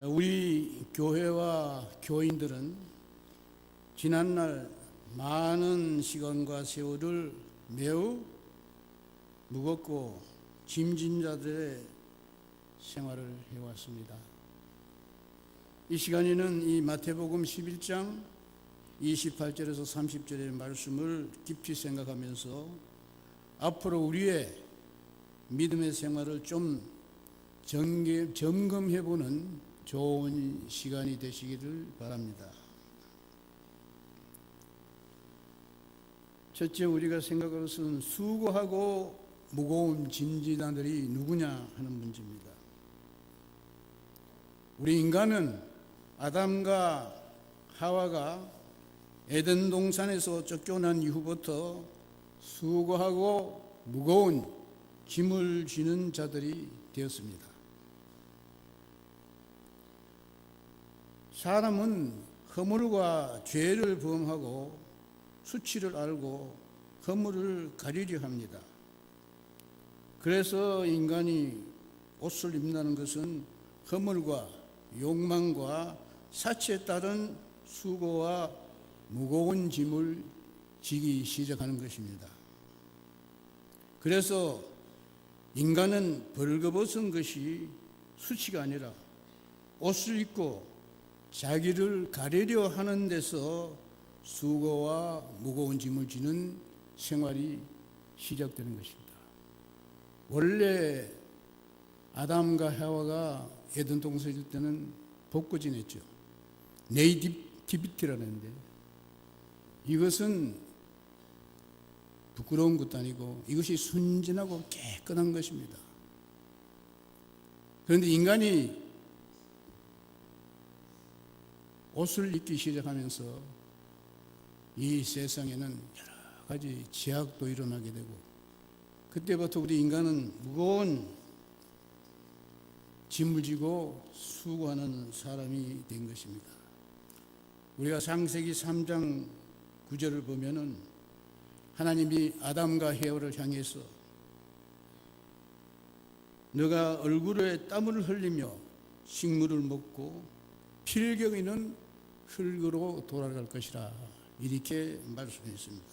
우리 교회와 교인들은 지난날 많은 시간과 세월을 매우 무겁고 짐진 자들의 생활을 해왔습니다. 이 시간에는 이 마태복음 11장 28절에서 30절의 말씀을 깊이 생각하면서 앞으로 우리의 믿음의 생활을 좀 점검해보는 좋은 시간이 되시기를 바랍니다. 첫째, 우리가 생각할 것은 수고하고 무거운 짐진자들이 누구냐 하는 문제입니다. 우리 인간은 아담과 하와가 에덴 동산에서 쫓겨난 이후부터 수고하고 무거운 짐을 지는 자들이 되었습니다. 사람은 허물과 죄를 범하고 수치를 알고 허물을 가리려 합니다. 그래서 인간이 옷을 입는다는 것은 허물과 욕망과 사치에 따른 수고와 무거운 짐을 지기 시작하는 것입니다. 그래서 인간은 벌거벗은 것이 수치가 아니라 옷을 입고 자기를 가리려 하는 데서 수고와 무거운 짐을 지는 생활이 시작되는 것입니다. 원래 아담과 하와가 에덴 동산에 있을 때는 벗고 지냈죠. 네이티비티라는데 이것은 부끄러운 것도 아니고 이것이 순진하고 깨끗한 것입니다. 그런데 인간이 옷을 입기 시작하면서 이 세상에는 여러 가지 제약도 일어나게 되고 그때부터 우리 인간은 무거운 짐을 지고 수고하는 사람이 된 것입니다. 우리가 창세기 3장 9절을 보면은 하나님이 아담과 헤어를 향해서 너가 얼굴에 땀을 흘리며 식물을 먹고 필경이는 흙으로 돌아갈 것이라 이렇게 말씀했습니다.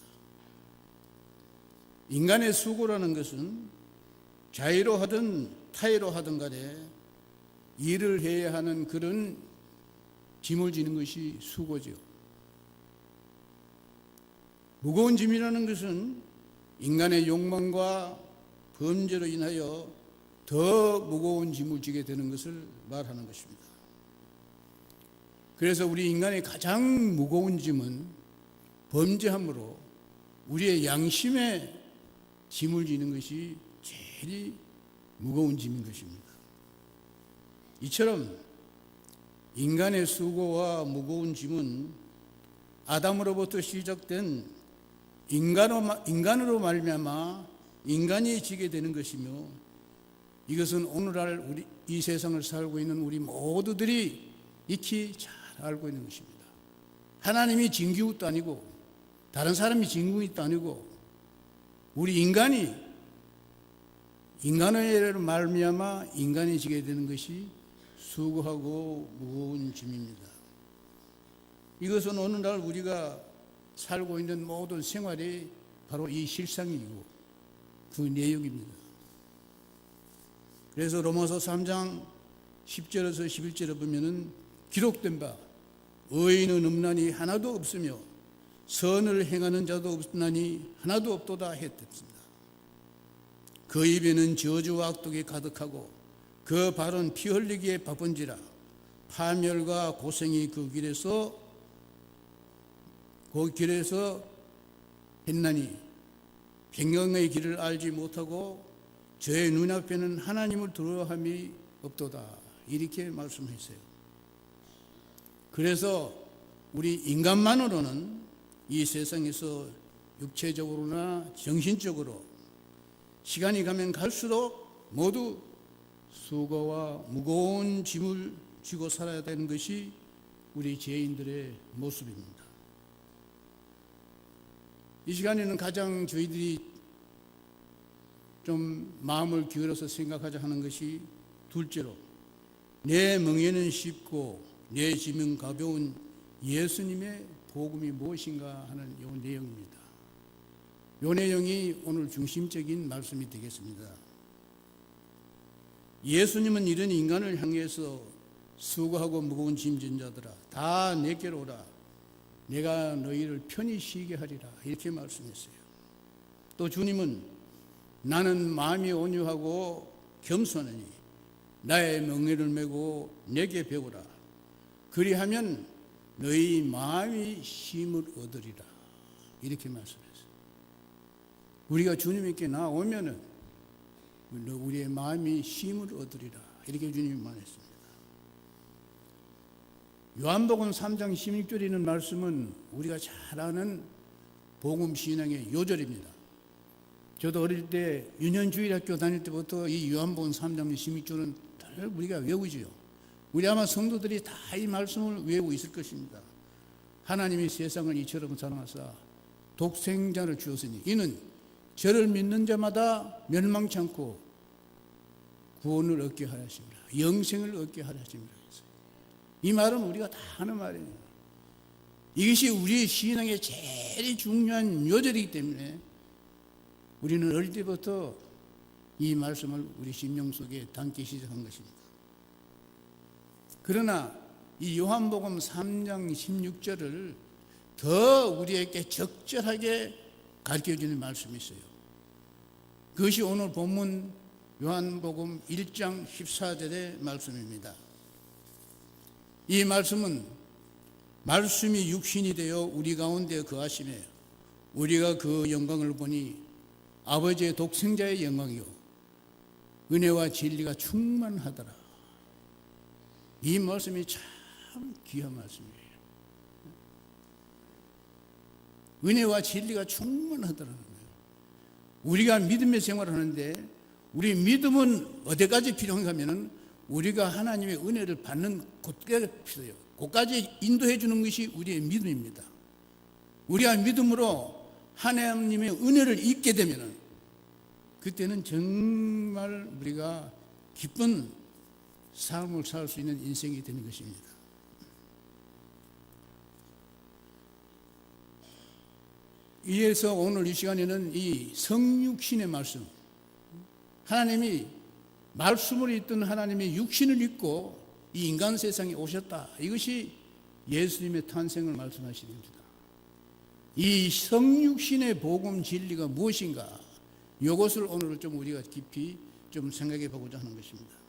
인간의 수고라는 것은 자의로 하든 타의로 하든 간에 일을 해야 하는 그런 짐을 지는 것이 수고죠. 무거운 짐이라는 것은 인간의 욕망과 범죄로 인하여 더 무거운 짐을 지게 되는 것을 말하는 것입니다. 그래서 우리 인간의 가장 무거운 짐은 범죄함으로 우리의 양심에 짐을 지는 것이 제일 무거운 짐인 것입니다. 이처럼 인간의 수고와 무거운 짐은 아담으로부터 시작된 인간으로 말미암아 인간이 지게 되는 것이며 이것은 오늘날 우리 이 세상을 살고 있는 우리 모두들이 익히 잘 알고 있는 것입니다. 하나님이 진 것도 아니고 다른 사람이 진 것도 아니고 우리 인간이 인간의 말미암아 인간이 지게 되는 것이 수고하고 무거운 짐입니다. 이것은 오늘날 우리가 살고 있는 모든 생활이 바로 이 실상이고 그 내용입니다. 그래서 로마서 3장 10절에서 11절에 보면은 기록된 바 의인은 없나니 하나도 없으며 선을 행하는 자도 없나니 하나도 없도다 했습니다. 그 입에는 저주와 악독이 가득하고 그 발은 피 흘리기에 바쁜지라 파멸과 고생이 그 길에서 했나니 평강의 길을 알지 못하고 저의 눈앞에는 하나님을 두려워함이 없도다 이렇게 말씀했어요. 그래서 우리 인간만으로는 이 세상에서 육체적으로나 정신적으로 시간이 가면 갈수록 모두 수고와 무거운 짐을 지고 살아야 되는 것이 우리 죄인들의 모습입니다. 이 시간에는 가장 저희들이 좀 마음을 기울여서 생각하자 하는 것이 둘째로 내 멍에는 쉽고 내 짐은 가벼운 예수님의 복음이 무엇인가 하는 이 내용입니다. 이 내용이 오늘 중심적인 말씀이 되겠습니다. 예수님은 이런 인간을 향해서 수고하고 무거운 짐진 자들아 다 내게로 오라 내가 너희를 편히 쉬게 하리라 이렇게 말씀했어요. 또 주님은 나는 마음이 온유하고 겸손하니 나의 멍에를 메고 내게 배우라 그리하면 너희 마음이 쉼을 얻으리라 이렇게 말씀했어요. 우리가 주님께 나오면은 우리의 마음이 쉼을 얻으리라 이렇게 주님이 말했습니다. 요한복음 3장 16절에 있는 말씀은 우리가 잘 아는 복음 신앙의 요절입니다. 저도 어릴 때 유년주일학교 다닐 때부터 이 요한복음 3장 16절은 늘 우리가 외우지요. 우리 아마 성도들이 다 이 말씀을 외우고 있을 것입니다. 하나님이 세상을 이처럼 사랑하사 독생자를 주었으니 이는 저를 믿는 자마다 멸망치 않고 구원을 얻게 하려 하십니다. 영생을 얻게 하려 하십니다. 이 말은 우리가 다 하는 말이에요. 이것이 우리의 신앙의 제일 중요한 요절이기 때문에 우리는 어릴 때부터 이 말씀을 우리 심령 속에 담기 시작한 것입니다. 그러나 이 요한복음 3장 16절을 더 우리에게 적절하게 가르쳐주는 말씀이 있어요. 그것이 오늘 본문 요한복음 1장 14절의 말씀입니다. 이 말씀은 말씀이 육신이 되어 우리 가운데 거하심에 우리가 그 영광을 보니 아버지의 독생자의 영광이요 은혜와 진리가 충만하더라. 이 말씀이 참 귀한 말씀이에요. 은혜와 진리가 충만하더라는 거예요. 우리가 믿음의 생활을 하는데 우리 믿음은 어디까지 필요한가 하면은 우리가 하나님의 은혜를 받는 곳까지 필요해요. 곳까지 인도해 주는 것이 우리의 믿음입니다. 우리가 믿음으로 하나님의 은혜를 잊게 되면은 그때는 정말 우리가 기쁜 삶을 살 수 있는 인생이 되는 것입니다. 이에서 오늘 이 시간에는 이 성육신의 말씀, 하나님이 말씀을 읽던 하나님의 육신을 입고 이 인간 세상에 오셨다. 이것이 예수님의 탄생을 말씀하시는 겁니다. 이 성육신의 복음 진리가 무엇인가? 이것을 오늘 좀 우리가 깊이 좀 생각해 보고자 하는 것입니다.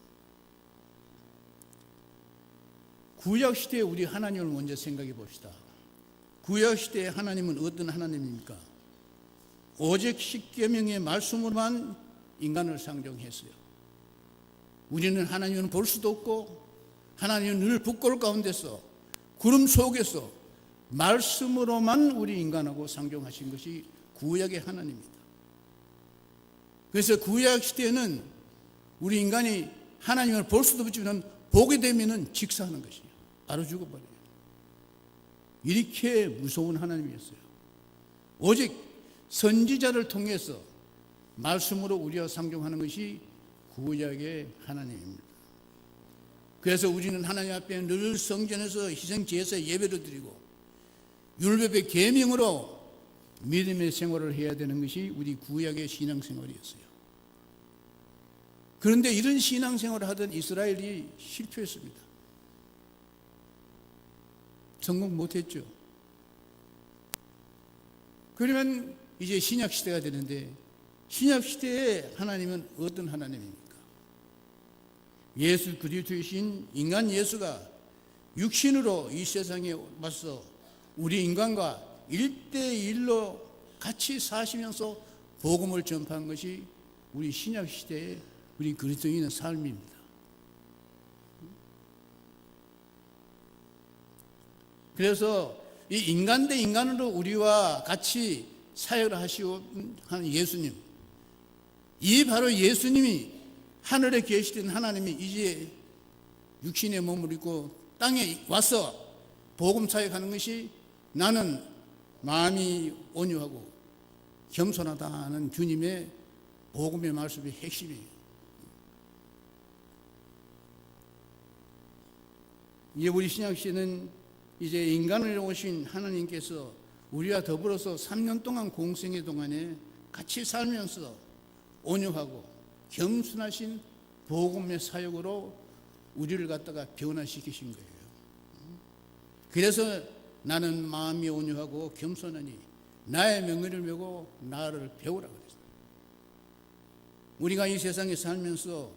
구약 시대에 우리 하나님을 먼저 생각해 봅시다. 구약 시대에 하나님은 어떤 하나님입니까? 오직 십계명의 말씀으로만 인간을 상정했어요. 우리는 하나님을 볼 수도 없고 하나님은 늘 북골 가운데서 구름 속에서 말씀으로만 우리 인간하고 상종하신 것이 구약의 하나님입니다. 그래서 구약 시대에는 우리 인간이 하나님을 볼 수도 없지만 보게 되면은 직사하는 것이에요. 바로 죽어버려요. 이렇게 무서운 하나님이었어요. 오직 선지자를 통해서 말씀으로 우리와 상종하는 것이 구약의 하나님입니다. 그래서 우리는 하나님 앞에 늘 성전에서 희생제사 예배를 드리고 율법의 계명으로 믿음의 생활을 해야 되는 것이 우리 구약의 신앙생활이었어요. 그런데 이런 신앙생활을 하던 이스라엘이 실패했습니다. 성공 못했죠. 그러면 이제 신약시대가 되는데 신약시대에 하나님은 어떤 하나님입니까? 예수 그리스도이신 인간 예수가 육신으로 이 세상에 와서 우리 인간과 1대1로 같이 사시면서 복음을 전파한 것이 우리 신약시대의 우리 그리스도인의 삶입니다. 그래서 이 인간 대 인간으로 우리와 같이 사역을 하시는 예수님, 이 바로 예수님이 하늘에 계시던 하나님이 이제 육신의 몸을 입고 땅에 와서 복음 사역하는 것이 나는 마음이 온유하고 겸손하다 하는 주님의 복음의 말씀의 핵심이에요. 이제 우리 신약시는 이제 인간을 오신 하나님께서 우리와 더불어서 3년 동안 공생의 동안에 같이 살면서 온유하고 겸손하신 복음의 사역으로 우리를 갖다가 변화시키신 거예요. 그래서 나는 마음이 온유하고 겸손하니 나의 명예를 메고 나를 배우라 그랬어요. 우리가 이 세상에 살면서,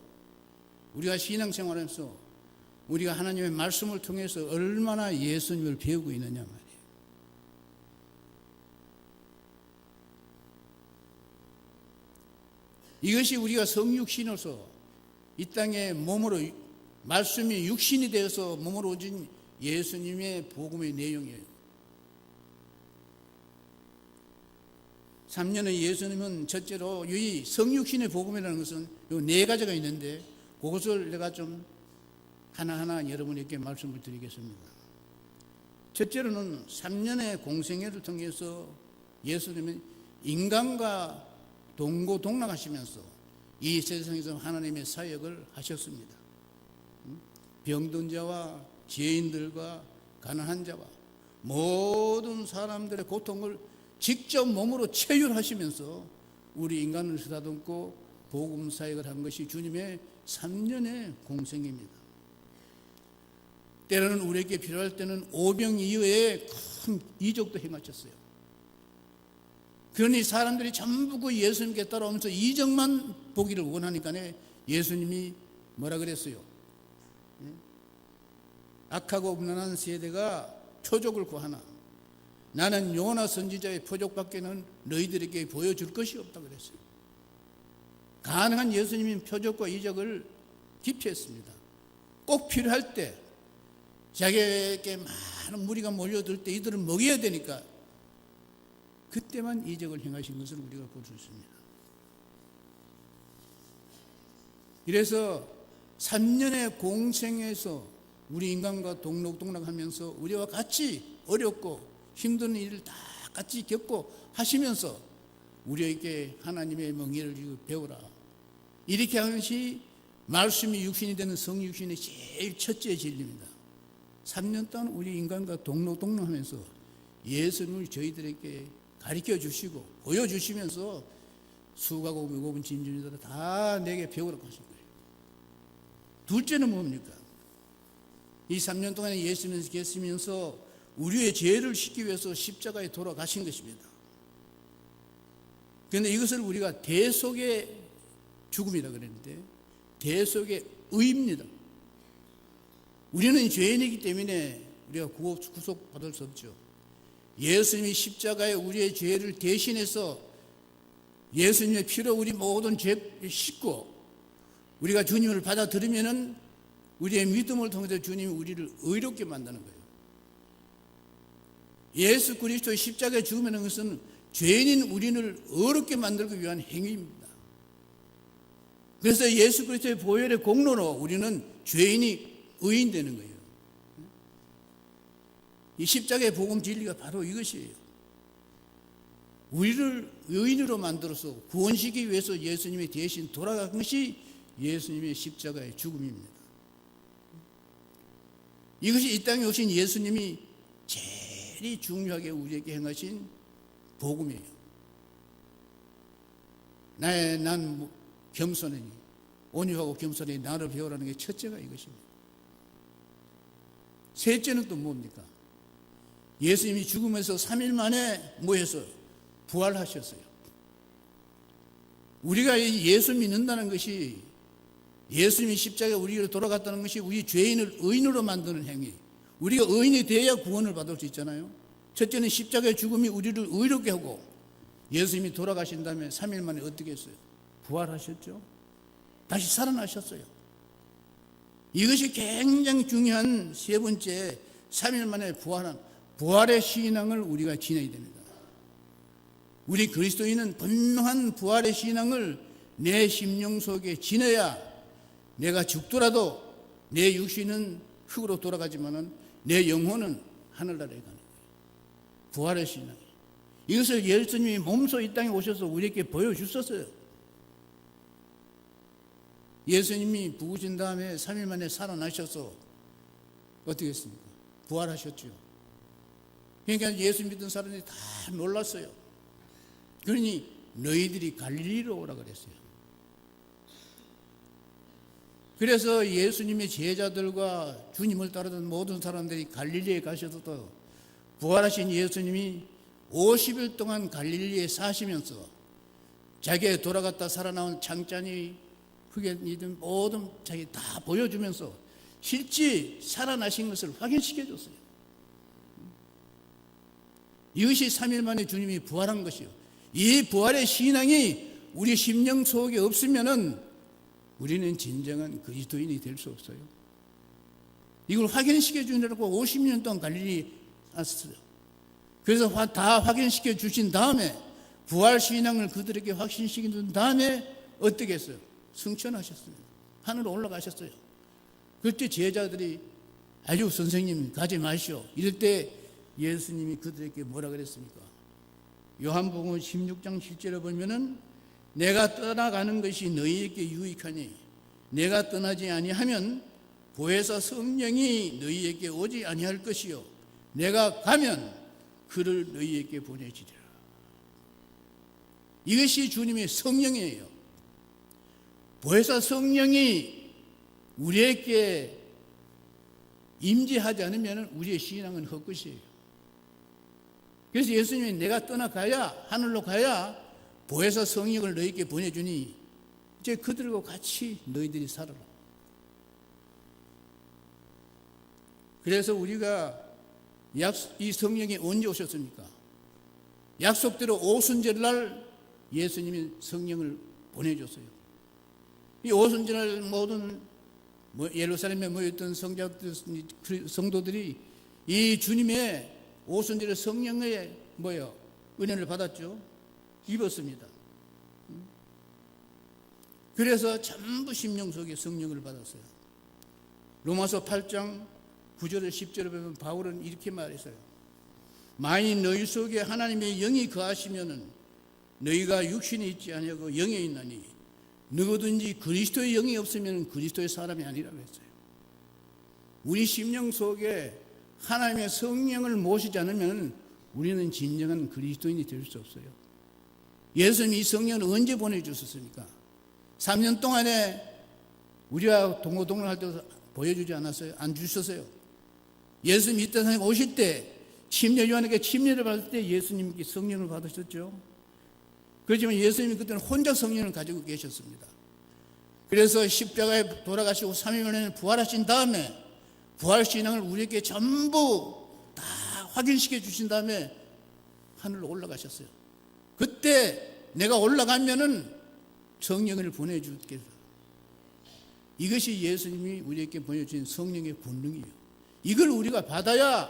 우리가 신앙생활하면서 우리가 하나님의 말씀을 통해서 얼마나 예수님을 배우고 있느냐 말이에요. 이것이 우리가 성육신으로서 이 땅에 몸으로, 말씀이 육신이 되어서 몸으로 오신 예수님의 복음의 내용이에요. 3년의 예수님은 첫째로 이 성육신의 복음이라는 것은 요 4가지가 있는데 그것을 내가 좀 하나하나 여러분에게 말씀을 드리겠습니다. 첫째로는 3년의 공생애를 통해서 예수님은 인간과 동고동락하시면서 이 세상에서 하나님의 사역을 하셨습니다. 병든 자와 죄인들과 가난한 자와 모든 사람들의 고통을 직접 몸으로 체휼하시면서 우리 인간을 쓰다듬고 복음 사역을 한 것이 주님의 3년의 공생입니다. 때로는 우리에게 필요할 때는 오병이어의 큰 이적도 행하셨어요. 그러니 사람들이 전부 그 예수님께 따라오면서 이적만 보기를 원하니까 예수님이 뭐라 그랬어요? 악하고 음란한 세대가 표적을 구하나 나는 요나 선지자의 표적밖에는 너희들에게 보여줄 것이 없다 그랬어요. 가능한 예수님이 표적과 이적을 기피했습니다. 꼭 필요할 때 자기에게 많은 무리가 몰려들 때 이들을 먹여야 되니까 그때만 이적을 행하신 것을 우리가 볼 수 있습니다. 이래서 3년의 공생에서 우리 인간과 동록동락하면서 우리와 같이 어렵고 힘든 일을 다 같이 겪고 하시면서 우리에게 하나님의 명예를 배우라. 이렇게 하는 것이 말씀이 육신이 되는 성육신의 제일 첫째 진리입니다. 3년 동안 우리 인간과 동록동락하면서 예수님을 저희들에게 가르쳐 주시고 보여주시면서 수고하고 무거운 짐진이들아 다 내게 배우라고 하신 거예요. 둘째는 뭡니까? 이 3년 동안에 예수님께서 계시면서 우리의 죄를 씻기 위해서 십자가에 돌아가신 것입니다. 그런데 이것을 우리가 대속의 죽음이라 그랬는데 대속의 의입니다. 우리는 죄인이기 때문에 우리가 구속받을 수 없죠. 예수님이 십자가에 우리의 죄를 대신해서 예수님의 피로 우리 모든 죄를 씻고 우리가 주님을 받아들이면은 우리의 믿음을 통해서 주님이 우리를 의롭게 만드는 거예요. 예수 그리스도의 십자가에 죽음이라는 것은 죄인인 우리를 의롭게 만들기 위한 행위입니다. 그래서 예수 그리스도의 보혈의 공로로 우리는 죄인이 의인되는 거예요. 이 십자가의 복음 진리가 바로 이것이에요. 우리를 의인으로 만들어서 구원시키기 위해서 예수님이 대신 돌아간 것이 예수님의 십자가의 죽음입니다. 이것이 이 땅에 오신 예수님이 제일 중요하게 우리에게 행하신 복음이에요. 난 겸손하니 온유하고 겸손히 나를 배우라는 게 첫째가 이것입니다. 셋째는 또 뭡니까? 예수님이 죽으면서 3일 만에 뭐해서 부활하셨어요. 우리가 예수 믿는다는 것이 예수님이 십자가에 우리로 돌아갔다는 것이 우리 죄인을 의인으로 만드는 행위. 우리가 의인이 되어야 구원을 받을 수 있잖아요. 첫째는 십자가의 죽음이 우리를 의롭게 하고 예수님이 돌아가신 다음에 3일 만에 어떻게 했어요? 부활하셨죠. 다시 살아나셨어요. 이것이 굉장히 중요한 세 번째 3일 만에 부활한 부활의 신앙을 우리가 지내야 됩니다. 우리 그리스도인은 분명한 부활의 신앙을 내 심령 속에 지내야 내가 죽더라도 내 육신은 흙으로 돌아가지만은 내 영혼은 하늘나라에 가는 거예요. 부활의 신앙. 이것을 예수님이 몸소 이 땅에 오셔서 우리에게 보여주셨어요. 예수님이 부으신 다음에 3일 만에 살아나셔서 어떻게 했습니까? 부활하셨죠. 그러니까 예수 믿은 사람들이 다 놀랐어요. 그러니 너희들이 갈릴리로 오라 그랬어요. 그래서 예수님의 제자들과 주님을 따르던 모든 사람들이 갈릴리에 가셔도 부활하신 예수님이 50일 동안 갈릴리에 사시면서 자기가 돌아갔다 살아나온 창자니 흑연이든 모든 자기 다 보여주면서 실제 살아나신 것을 확인시켜 줬어요. 이것이 3일 만에 주님이 부활한 것이요. 이 부활의 신앙이 우리 심령 속에 없으면은 우리는 진정한 그리스도인이 될 수 없어요. 이걸 확인시켜 주느라고 50년 동안 갈릴리 왔어요. 그래서 다 확인시켜 주신 다음에 부활 신앙을 그들에게 확신시켜 준 다음에 어떻게 했어요? 승천하셨습니다. 하늘로 올라가셨어요. 그때 제자들이 아주 선생님 가지 마시오. 이럴 때 예수님이 그들에게 뭐라 그랬습니까? 요한복음 16장 7절에 보면은 내가 떠나가는 것이 너희에게 유익하니 내가 떠나지 아니하면 보혜사 성령이 너희에게 오지 아니할 것이요 내가 가면 그를 너희에게 보내주리라. 이것이 주님의 성령이에요. 보혜사 성령이 우리에게 임재하지 않으면 우리의 신앙은 헛것이에요. 그래서 예수님이 내가 떠나가야 하늘로 가야 보혜사 성령을 너희에게 보내주니 이제 그들과 같이 너희들이 살아라. 그래서 우리가 이 성령이 언제 오셨습니까? 약속대로 오순절날 예수님이 성령을 보내줬어요. 이 오순절날 모든 예루살렘에 모였던 성도들이 이 주님의 오순절의 성령의 은혜를 받았죠. 입었습니다. 그래서 전부 심령 속에 성령을 받았어요. 로마서 8장 9절에 10절에 보면 바울은 이렇게 말했어요. 만일 너희 속에 하나님의 영이 거하시면은 너희가 육신이 있지 아니하고 영에 있나니 누구든지 그리스도의 영이 없으면 그리스도의 사람이 아니라고 했어요. 우리 심령 속에 하나님의 성령을 모시지 않으면 우리는 진정한 그리스도인이 될 수 없어요. 예수님이 이 성령을 언제 보내주셨습니까? 3년 동안에 우리가 동고동을 할 때 보여주지 않았어요? 안 주셨어요? 예수님이 이 땅에 오실 때 침례 요한에게 침례를 받을 때 예수님께 성령을 받으셨죠. 그렇지만 예수님이 그때는 혼자 성령을 가지고 계셨습니다. 그래서 십자가에 돌아가시고 3일 만에 부활하신 다음에 부활 신앙을 우리에게 전부 다 확인시켜 주신 다음에 하늘로 올라가셨어요. 그때 내가 올라가면은 성령을 보내주겠다. 이것이 예수님이 우리에게 보내주신 성령의 권능이에요. 이걸 우리가 받아야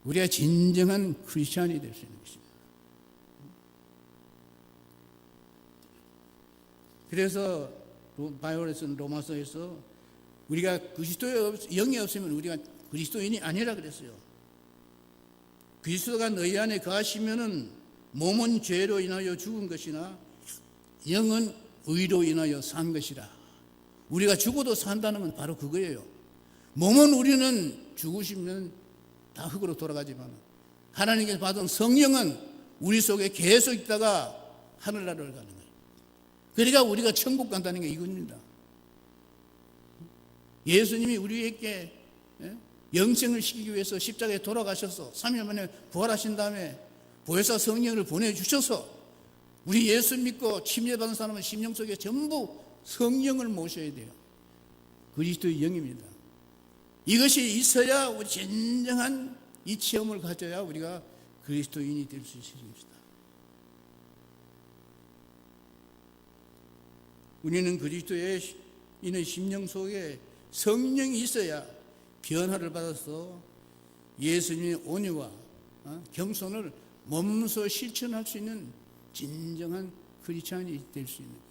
우리가 진정한 크리스찬이 될 수 있는 것입니다. 그래서 바울에서 로마서에서 우리가 그리스도의 영이 없으면 우리가 그리스도인이 아니라 그랬어요. 그리스도가 너희 안에 거하시면은 몸은 죄로 인하여 죽은 것이나 영은 의로 인하여 산 것이라. 우리가 죽어도 산다는 건 바로 그거예요. 몸은 우리는 죽으시면 다 흙으로 돌아가지만 하나님께서 받은 성령은 우리 속에 계속 있다가 하늘나라를 가는 거예요. 그러니까 우리가 천국 간다는 게 이겁니다. 예수님이 우리에게 영생을 시키기 위해서 십자가에 돌아가셔서 3일 만에 부활하신 다음에 보혜사 성령을 보내주셔서 우리 예수 믿고 침례받은 사람은 심령 속에 전부 성령을 모셔야 돼요. 그리스도의 영입니다. 이것이 있어야 우리 진정한 이 체험을 가져야 우리가 그리스도인이 될 수 있습니다. 우리는 그리스도인의 심령 속에 성령이 있어야 변화를 받아서 예수님의 온유와 겸손을 몸소 실천할 수 있는 진정한 크리스찬이 될 수 있는 거예요.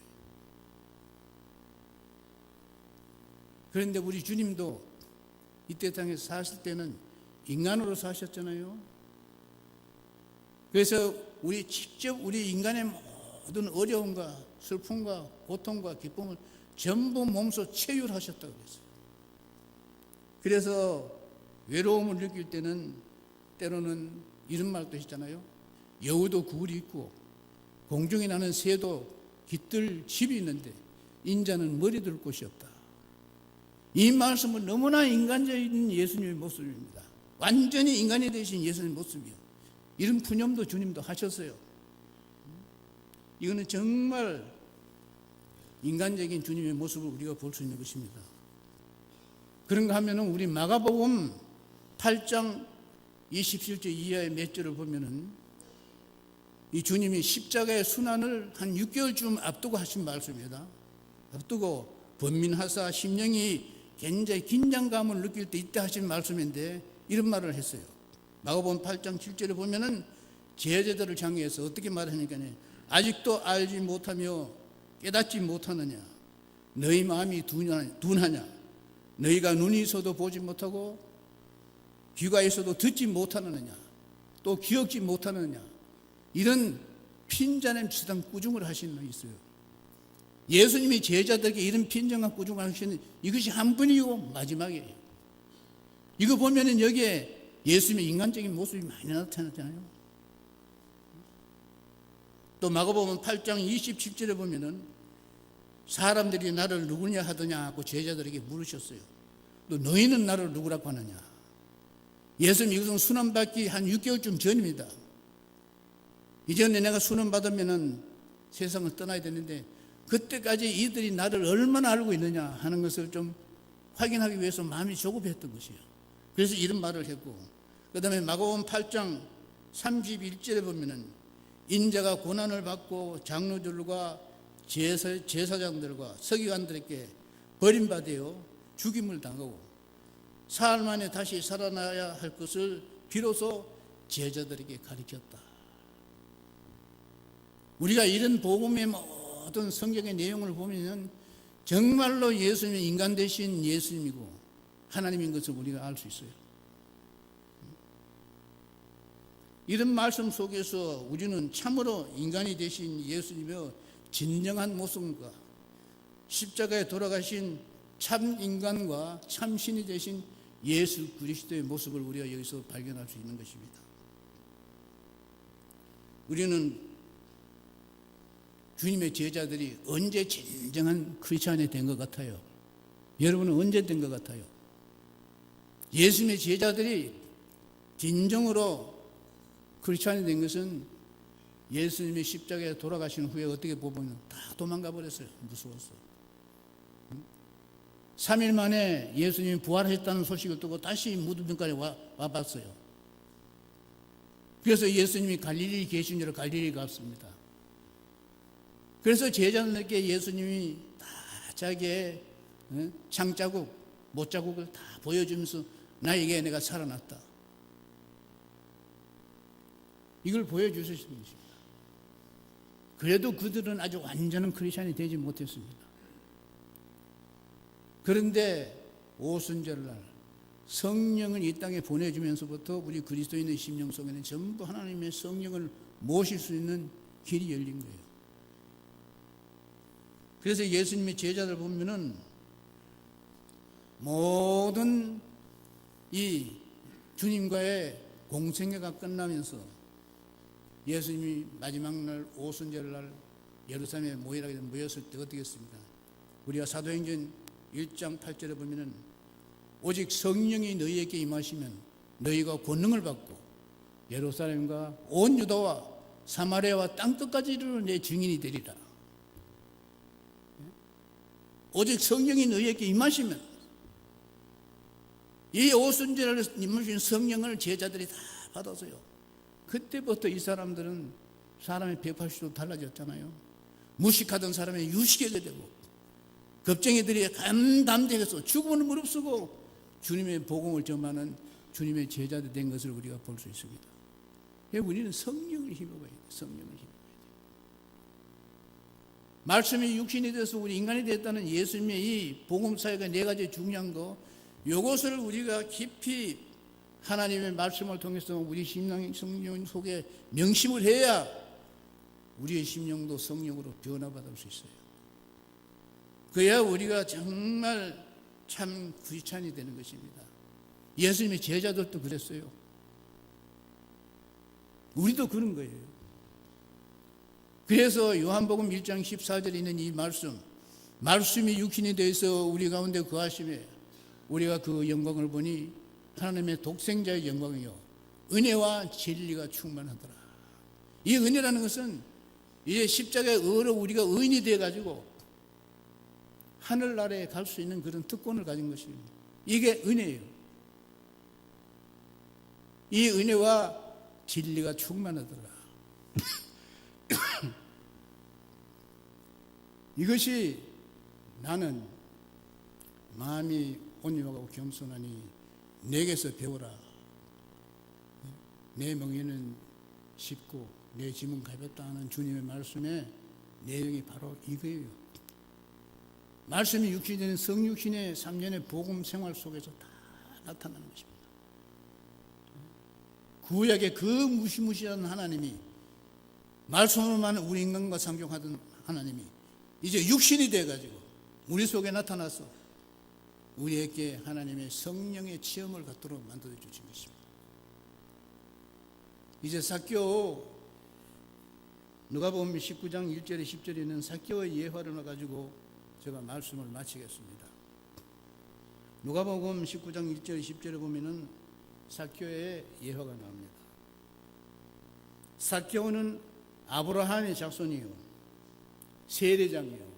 그런데 우리 주님도 이때 땅에서 사실 때는 인간으로 사셨잖아요. 그래서 우리 직접 우리 인간의 모든 어려움과 슬픔과 고통과 기쁨을 전부 몸소 체휼하셨다고 그랬어요. 그래서 외로움을 느낄 때는 때로는 이런 말도 했잖아요. 여우도 굴이 있고 공중에 나는 새도 깃들 집이 있는데 인자는 머리 둘 곳이 없다. 이 말씀은 너무나 인간적인 예수님의 모습입니다. 완전히 인간이 되신 예수님의 모습이요. 이런 푸념도 주님도 하셨어요. 이거는 정말 인간적인 주님의 모습을 우리가 볼 수 있는 것입니다. 그런가 하면은 우리 마가복음 8장 27절 이하의 몇 절을 보면은 이 주님이 십자가의 순환을 한 6개월쯤 앞두고 하신 말씀입니다. 앞두고 번민하사 심령이 굉장히 긴장감을 느낄 때 이때 하신 말씀인데 이런 말을 했어요. 마가복음 8장 7절에 보면은 제자들을 향해서 어떻게 말하니까요. 아직도 알지 못하며 깨닫지 못하느냐? 너희 마음이 둔하냐? 너희가 눈이 있어도 보지 못하고 귀가 있어도 듣지 못하느냐? 또 기억지 못하느냐? 이런 핀잔의 비슷한 꾸중을 하시는 분이 있어요. 예수님이 제자들에게 이런 핀잔과 꾸중을 하시는 이것이 한 번이고 마지막이에요. 이거 보면은 여기에 예수님의 인간적인 모습이 많이 나타났잖아요. 또 마가복음 8장 27절에 보면은 사람들이 나를 누구냐 하더냐 하고 제자들에게 물으셨어요. 또 너희는 나를 누구라고 하느냐? 예수님 이것은 순환받기 한 6개월쯤 전입니다. 이전에 내가 순환받으면은 세상을 떠나야 되는데 그때까지 이들이 나를 얼마나 알고 있느냐 하는 것을 좀 확인하기 위해서 마음이 조급했던 것이에요. 그래서 이런 말을 했고, 그 다음에 마가복음 8장 31절에 보면은 인자가 고난을 받고 장로들과 제사장들과 서기관들에게 버림받아 죽임을 당하고 사흘 만에 다시 살아나야 할 것을 비로소 제자들에게 가르쳤다. 우리가 이런 복음의 모든 성경의 내용을 보면 정말로 예수님이 인간 되신 예수님이고 하나님인 것을 우리가 알 수 있어요. 이런 말씀 속에서 우리는 참으로 인간이 되신 예수님의 진정한 모습과 십자가에 돌아가신 참 인간과 참 신이 되신 예수 그리스도의 모습을 우리가 여기서 발견할 수 있는 것입니다. 우리는 주님의 제자들이 언제 진정한 크리스찬이 된 것 같아요? 여러분은 언제 된 것 같아요? 예수님의 제자들이 진정으로 크리스찬이 된 것은 예수님이 십자가에 돌아가신 후에 어떻게 보면 다 도망가 버렸어요. 무서워서. 3일 만에 예수님이 부활하셨다는 소식을 듣고 다시 무덤까지 와봤어요. 그래서 예수님이 갈릴리 계신 줄 갈릴리 갔습니다. 그래서 제자들에게 예수님이 다 자기의 창자국, 못자국을 다 보여주면서 나에게 내가 살아났다. 이걸 보여주셨습니다. 그래도 그들은 아주 완전한 크리스찬이 되지 못했습니다. 그런데 오순절날 성령을 이 땅에 보내주면서부터 우리 그리스도인의 심령 속에는 전부 하나님의 성령을 모실 수 있는 길이 열린 거예요. 그래서 예수님의 제자들 보면은 모든 이 주님과의 공생애가 끝나면서 예수님이 마지막 날 오순절날 예루살렘에 모였을 때 어떻게 했습니까? 우리가 사도행전 1장 8절에 보면은 오직 성령이 너희에게 임하시면 너희가 권능을 받고 예루살렘과 온 유다와 사마리아와 땅끝까지 이르러 내 증인이 되리라. 오직 성령이 너희에게 임하시면, 이 오순절에 임하신 성령을 제자들이 다 받았어요. 그때부터 이 사람들은 사람의 180도 달라졌잖아요. 무식하던 사람이 유식하게 되고, 겁쟁이들이 담대해서 죽음을 무릅쓰고 주님의 복음을 전하는 주님의 제자들이 된 것을 우리가 볼 수 있습니다. 우리는 성령을 힘입어야 돼요. 성령을 힘입어야 돼요. 말씀이 육신이 돼서 우리 인간이 됐다는 예수님의 이 복음 사역의 네 가지 중요한 거, 이것을 우리가 깊이 하나님의 말씀을 통해서 우리 심령 속에 명심을 해야 우리의 심령도 성령으로 변화받을 수 있어요. 그래야 우리가 정말 참 크리스찬이 되는 것입니다. 예수님의 제자들도 그랬어요. 우리도 그런 거예요. 그래서 요한복음 1장 14절에 있는 이 말씀이 육신이 되어서 우리 가운데 거하심에 우리가 그 영광을 보니 하나님의 독생자의 영광이요 은혜와 진리가 충만하더라. 이 은혜라는 것은 이제 십자가의 의로 우리가 의인이 되어가지고 하늘나라에 갈 수 있는 그런 특권을 가진 것입니다. 이게 은혜예요. 이 은혜와 진리가 충만하더라. 이것이 나는 마음이 온유하고 겸손하니 내게서 배우라. 내 멍에는 쉽고 내 짐은 가볍다 하는 주님의 말씀의 내용이 바로 이거예요. 말씀이 육신이 되는 성육신의 3년의 복음 생활 속에서 다 나타나는 것입니다. 구약의 그 무시무시한 하나님이 말씀으로만 우리 인간과 상종하던 하나님이 이제 육신이 돼가지고 우리 속에 나타나서 우리에게 하나님의 성령의 체험을 갖도록 만들어 주신 것입니다. 이제 삭개오 누가복음 19장 1절에 10절에 있는 삭개오의 예화를 가지고 제가 말씀을 마치겠습니다. 누가복음 19장 1절 10절에 보면은 삭개오의 예화가 나옵니다. 삭개오는 아브라함의 자손이요 세례장이요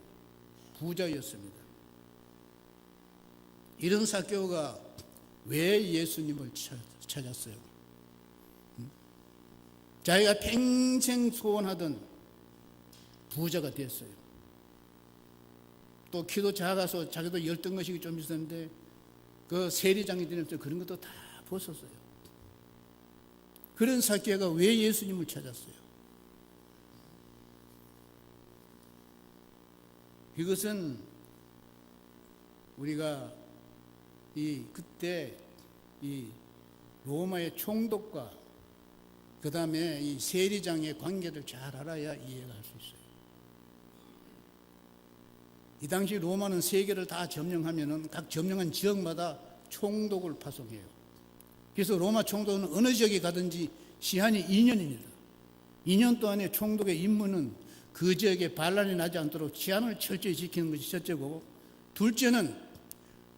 부자였습니다. 이런 삭개오가 왜 예수님을 찾았어요? 자기가 평생 소원하던 부자가 됐어요. 또 키도 작아서 자기도 열등의식이 좀 있었는데 그 세리장이 되면서 그런 것도 다 벗었어요. 그런 삭개오가 왜 예수님을 찾았어요? 이것은 우리가 그때 이 로마의 총독과 그 다음에 이 세리장의 관계를 잘 알아야 이해가 할 수 있어요. 이 당시 로마는 세계를 다 점령하면은 각 점령한 지역마다 총독을 파송해요. 그래서 로마 총독은 어느 지역에 가든지 시한이 2년입니다. 2년 동안의 총독의 임무는 그 지역에 반란이 나지 않도록 치안을 철저히 지키는 것이 첫째고, 둘째는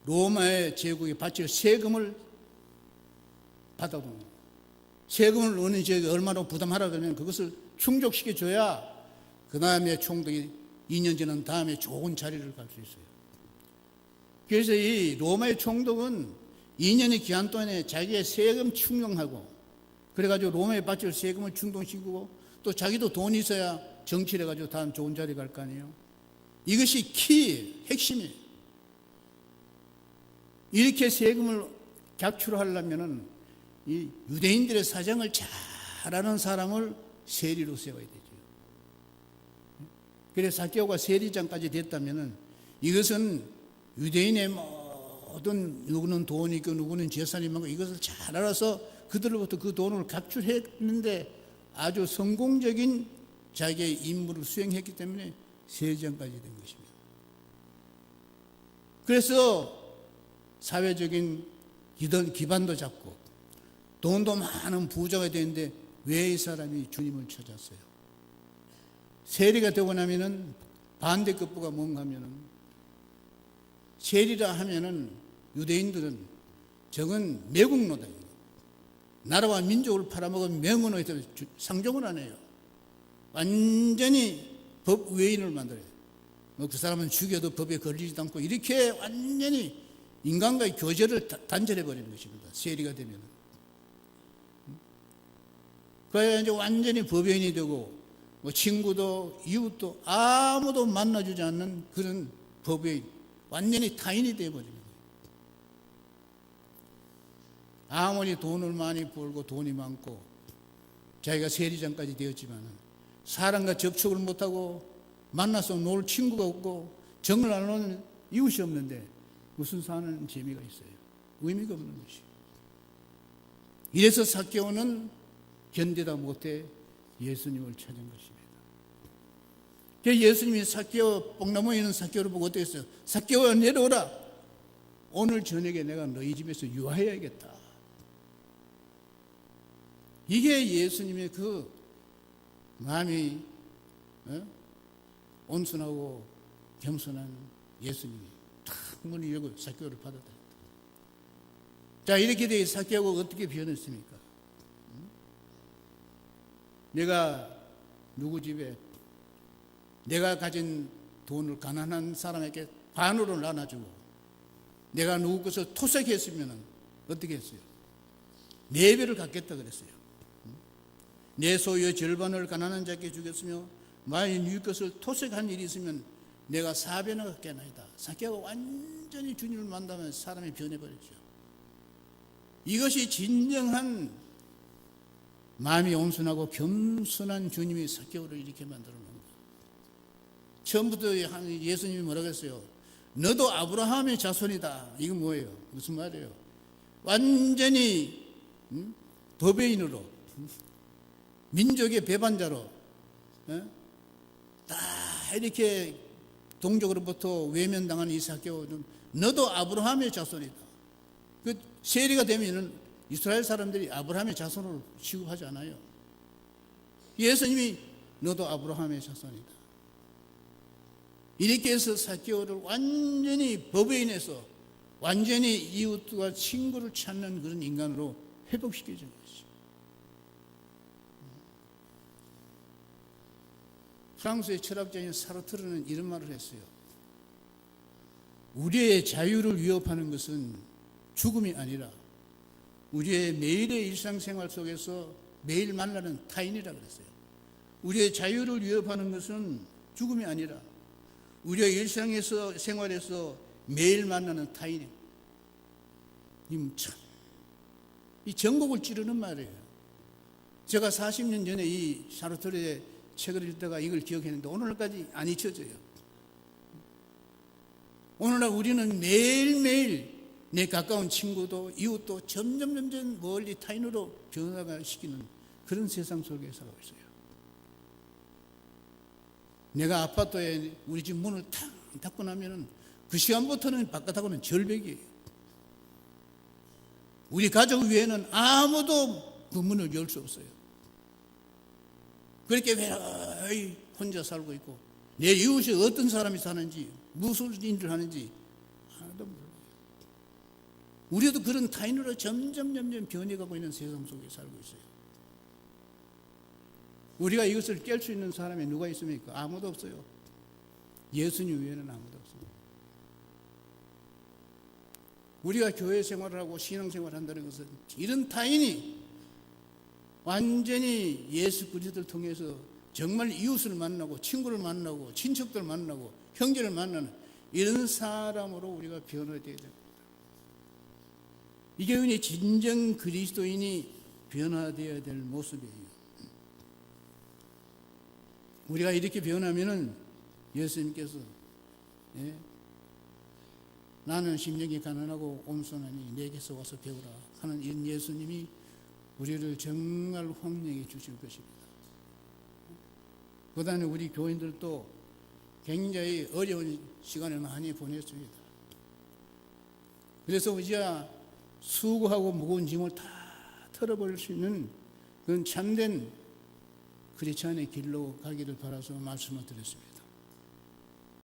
로마의 제국에 바칠 세금을 받아보는 거예요. 세금을 어느 지역에 얼마나 부담하라 그러면 그것을 충족시켜줘야 그 다음에 총독이 2년 지난 다음에 좋은 자리를 갈 수 있어요. 그래서 이 로마의 총독은 2년의 기한 동안에 자기의 세금 충당하고, 그래가지고 로마에 바칠 세금을 충당시키고, 또 자기도 돈이 있어야 정치를 해가지고 다음 좋은 자리 갈 거 아니에요. 이것이 핵심이에요. 이렇게 세금을 객출하려면은 이 유대인들의 사정을 잘 아는 사람을 세리로 세워야 되죠. 그래서 삭개오가 세리장까지 됐다면은 이것은 유대인의 모든, 누구는 돈이 있고 누구는 재산이 많고 이것을 잘 알아서 그들로부터 그 돈을 각출했는데 아주 성공적인 자기의 임무를 수행했기 때문에 세리장까지 된 것입니다. 그래서 사회적인 기반도 잡고 돈도 많은 부자가 되는데 왜 이 사람이 주님을 찾았어요? 세리가 되고 나면은 반대급부가 뭔가 하면은, 세리라 하면은 유대인들은 저건 매국노다. 나라와 민족을 팔아먹은 명언에서 상종을 안 해요. 완전히 법 외인을 만들어요. 그 사람은 죽여도 법에 걸리지도 않고 이렇게 완전히 인간과의 교제를 단절해 버리는 것입니다. 세리가 되면. 그래야 이제 완전히 법외인이 되고, 친구도 이웃도 아무도 만나주지 않는 그런 법외인, 완전히 타인이 되어버립니다. 아무리 돈을 많이 벌고 돈이 많고 자기가 세리장까지 되었지만 사람과 접촉을 못하고 만나서 놀 친구가 없고 정을 나누는 이웃이 없는데 무슨 사는 재미가 있어요? 의미가 없는 것이에요. 이래서 삭개오는 견디다 못해 예수님을 찾은 것입니다. 예수님이 삭개오, 뽕나무에 있는 삭개오를 보고 어떻게 했어요? 삭개오야 내려오라. 오늘 저녁에 내가 너희 집에서 유하여야겠다. 이게 예수님의 그 마음이 온순하고 겸손한 예수님이 탁 문을 열고 삭개오를 받아들였다. 자, 이렇게 돼 삭개오가 어떻게 변했습니까? 내가 누구 집에 내가 가진 돈을 가난한 사람에게 반으로 나눠주고 내가 누구 것을 토색했으면 어떻게 했어요? 4배를 갖겠다 그랬어요. 내 소유의 절반을 가난한 자에게 주겠으며 만일 네 것을 토색한 일이 있으면 내가 4배나 갖겠나이다. 삭개오가 완전히 주님을 만나면 사람이 변해버렸죠. 이것이 진정한 마음이 온순하고 겸손한 주님이 삭개오를 이렇게 만들어 놓은 거예요. 처음부터 예수님이 뭐라고 했어요? 너도 아브라함의 자손이다. 이건 뭐예요? 무슨 말이에요? 완전히 도배인으로 민족의 배반자로 다 이렇게 동족으로부터 외면당한 이 삭개오는 너도 아브라함의 자손이다. 그 세리가 되면은 이스라엘 사람들이 아브라함의 자손으로 취급하지 않아요. 예수님이 너도 아브라함의 자손이다. 이렇게 해서 삭개오를 완전히 법외인에서 완전히 이웃과 친구를 찾는 그런 인간으로 회복시켜준 것이죠. 프랑스의 철학자인 사르트르는 이런 말을 했어요. 우리의 자유를 위협하는 것은 죽음이 아니라 우리의 매일의 일상생활 속에서 매일 만나는 타인이라 그랬어요. 우리의 자유를 위협하는 것은 죽음이 아니라 우리의 일상에서 생활에서 매일 만나는 타인이에요. 이 전곡을 찌르는 말이에요. 제가 40년 전에 이 사르트르의 책을 읽다가 이걸 기억했는데 오늘날까지 안 잊혀져요. 오늘날 우리는 매일매일 내 가까운 친구도 이웃도 점점 멀리 타인으로 변화시키는 그런 세상 속에 살고 있어요. 내가 아파트에 우리 집 문을 탁 닫고 나면은 그 시간부터는 바깥하고는 절벽이에요. 우리 가족 외에는 아무도 그 문을 열 수 없어요. 그렇게 외로이 혼자 살고 있고 내 이웃이 어떤 사람이 사는지 무슨 일을 하는지 하나도 몰라요. 우리도 그런 타인으로 점점 변해가고 있는 세상 속에 살고 있어요. 우리가 이것을 깰 수 있는 사람이 누가 있습니까? 아무도 없어요. 예수님 외에는 아무도 없습니다. 우리가 교회 생활을 하고 신앙생활을 한다는 것은 이런 타인이 완전히 예수 그리스도를 통해서 정말 이웃을 만나고 친구를 만나고 친척들 만나고 형제를 만나는 이런 사람으로 우리가 변화되어야 됩니다. 이게 우리 진정 그리스도인이 변화되어야 될 모습이에요. 우리가 이렇게 변하면은 예수님께서 나는 심령이 가난하고 온순하니 내게서 와서 배우라 하는 이런 예수님이 우리를 정말 환영해 주실 것입니다. 그다음에 우리 교인들도 굉장히 어려운 시간을 많이 보냈습니다. 그래서 우리가 수고하고 무거운 짐을 다 털어버릴 수 있는 그런 참된 크리스찬의 길로 가기를 바라서 말씀을 드렸습니다.